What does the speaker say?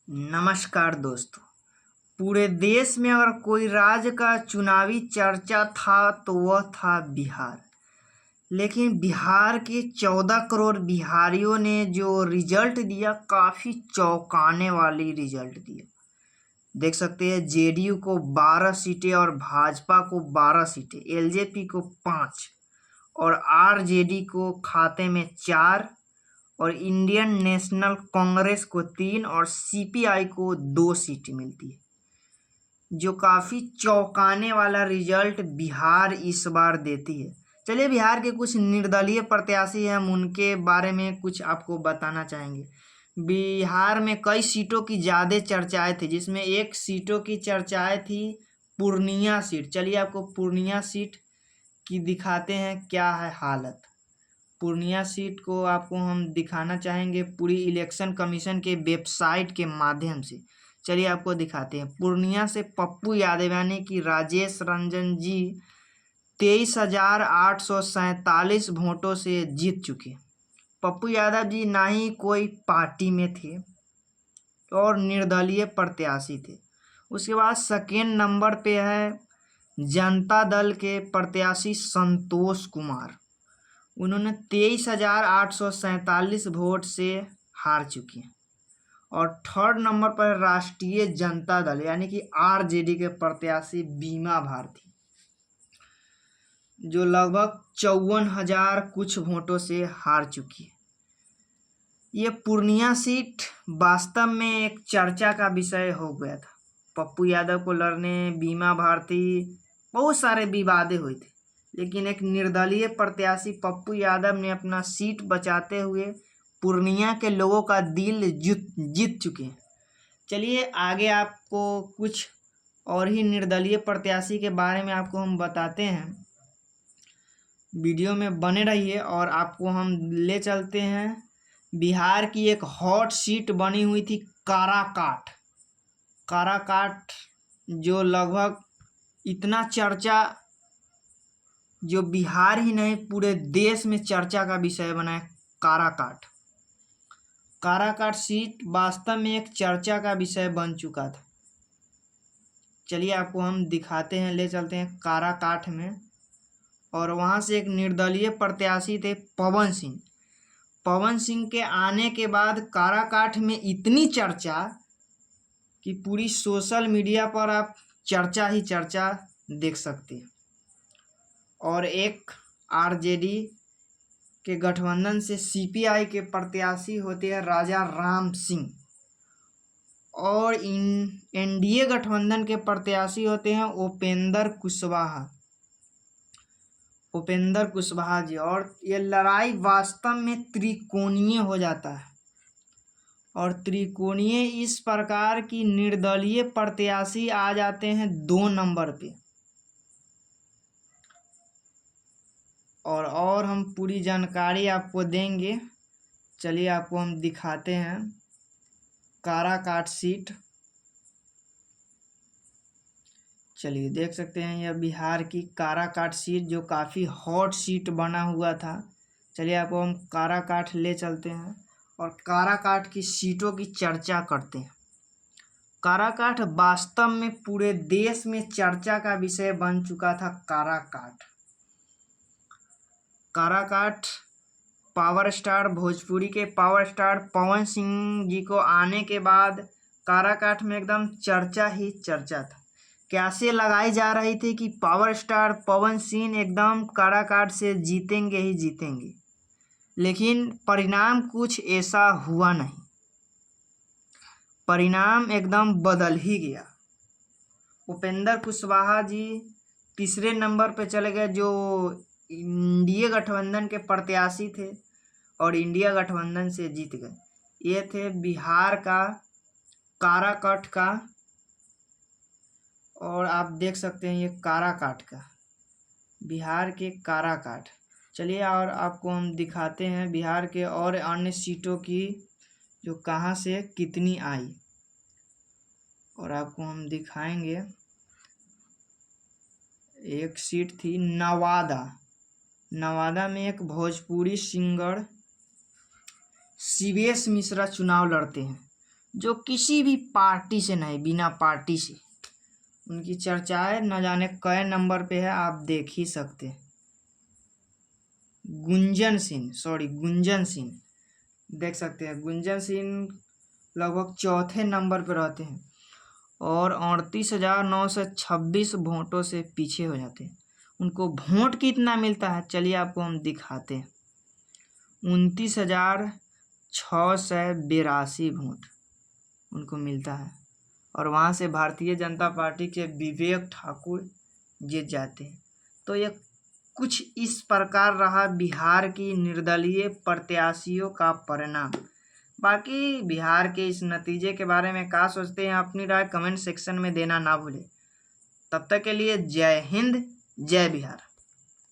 नमस्कार दोस्तों। पूरे देश में अगर कोई राज्य का चुनावी चर्चा था तो वह था बिहार। लेकिन बिहार के 14 करोड़ बिहारियों ने जो रिजल्ट दिया, काफ़ी चौंकाने वाली रिजल्ट दिया। देख सकते हैं, जेडीयू को 12 सीटें और भाजपा को 12 सीटें, एलजेपी को 5 और आरजेडी को खाते में 4 और इंडियन नेशनल कांग्रेस को 3 और सीपीआई को 2 सीटें मिलती है, जो काफ़ी चौंकाने वाला रिजल्ट बिहार इस बार देती है। चलिए, बिहार के कुछ निर्दलीय प्रत्याशी हैं, हम उनके बारे में कुछ आपको बताना चाहेंगे। बिहार में कई सीटों की ज़्यादा चर्चाएं थी, जिसमें एक सीटों की चर्चाएं थी पूर्णिया सीट। चलिए, आपको पूर्णिया सीट की दिखाते हैं क्या है हालत। पूर्णिया सीट को आपको हम दिखाना चाहेंगे पूरी इलेक्शन कमीशन के वेबसाइट के माध्यम से। चलिए, आपको दिखाते हैं। पूर्णिया से पप्पू यादव यानी कि राजेश रंजन जी 23,847 वोटों से जीत चुके। पप्पू यादव जी ना ही कोई पार्टी में थे और निर्दलीय प्रत्याशी थे। उसके बाद सेकेंड नंबर पे है जनता दल के प्रत्याशी संतोष कुमार। उन्होंने 23,847 वोट से हार चुके हैं। और थर्ड नंबर पर राष्ट्रीय जनता दल यानी कि आरजेडी के प्रत्याशी बीमा भारती, जो लगभग 54,000 कुछ वोटों से हार चुकी है। ये पूर्णिया सीट वास्तव में एक चर्चा का विषय हो गया था। पप्पू यादव को लड़ने बीमा भारती, बहुत सारे विवादे हुए थे, लेकिन एक निर्दलीय प्रत्याशी पप्पू यादव ने अपना सीट बचाते हुए पूर्णिया के लोगों का दिल जीत चुके हैं। चलिए, आगे आपको कुछ और ही निर्दलीय प्रत्याशी के बारे में आपको हम बताते हैं। वीडियो में बने रहिए और आपको हम ले चलते हैं। बिहार की एक हॉट सीट बनी हुई थी काराकाट। काराकाट जो लगभग इतना चर्चा, जो बिहार ही नहीं पूरे देश में चर्चा का विषय बना है। काराकाट सीट वास्तव में एक चर्चा का विषय बन चुका था। चलिए, आपको हम दिखाते हैं, ले चलते हैं काराकाट में। और वहाँ से एक निर्दलीय प्रत्याशी थे पवन सिंह। पवन सिंह के आने के बाद काराकाट में इतनी चर्चा कि पूरी सोशल मीडिया पर आप चर्चा ही चर्चा देख सकते हैं। और एक आरजेडी के गठबंधन से सीपीआई के प्रत्याशी होते हैं राजा राम सिंह, और एनडीए गठबंधन के प्रत्याशी होते हैं उपेंद्र कुशवाहा जी। और ये लड़ाई वास्तव में त्रिकोणीय हो जाता है। और त्रिकोणीय इस प्रकार की निर्दलीय प्रत्याशी आ जाते हैं 2 नंबर पे। और हम पूरी जानकारी आपको देंगे। चलिए, आपको हम दिखाते हैं काराकाट सीट। चलिए, देख सकते हैं यह बिहार की काराकाट सीट, जो काफ़ी हॉट सीट बना हुआ था। चलिए, आपको हम काराकाट ले चलते हैं और काराकाट की सीटों की चर्चा करते हैं। काराकाट वास्तव में पूरे देश में चर्चा का विषय बन चुका था। काराकाट पावर स्टार, भोजपुरी के पावर स्टार पवन सिंह जी को आने के बाद काराकाट में एकदम चर्चा ही चर्चा था। कैसे लगाई जा रही थी कि पावर स्टार पवन सिंह एकदम काराकाट से जीतेंगे ही जीतेंगे, लेकिन परिणाम कुछ ऐसा हुआ नहीं। परिणाम एकदम बदल ही गया। उपेंद्र कुशवाहा जी तीसरे नंबर पे चले गए, जो इंडिया गठबंधन के प्रत्याशी थे और इंडिया गठबंधन से जीत गए। ये थे बिहार का काराकाट का, और आप देख सकते हैं ये काराकाट का, बिहार के काराकाट। चलिए, और आपको हम दिखाते हैं बिहार के और अन्य सीटों की, जो कहाँ से कितनी आई। और आपको हम दिखाएंगे, एक सीट थी नवादा में एक भोजपुरी सिंगर शिवेश मिश्रा चुनाव लड़ते हैं, जो किसी भी पार्टी से नहीं, बिना पार्टी से। उनकी चर्चाएं न जाने कई नंबर पे है, आप देख ही सकते हैं। गुंजन सिंह देख सकते हैं। गुंजन सिंह लगभग चौथे नंबर पर रहते हैं और 38,926 वोटों से पीछे हो जाते हैं। उनको वोट कितना मिलता है, चलिए आपको हम दिखाते हैं। 29,682 वोट उनको मिलता है और वहाँ से भारतीय जनता पार्टी के विवेक ठाकुर जीत जाते हैं। तो ये कुछ इस प्रकार रहा बिहार की निर्दलीय प्रत्याशियों का परिणाम। बाकी बिहार के इस नतीजे के बारे में क्या सोचते हैं, अपनी राय कमेंट सेक्शन में देना ना भूलें। तब तक के लिए जय हिंद, जय बिहार।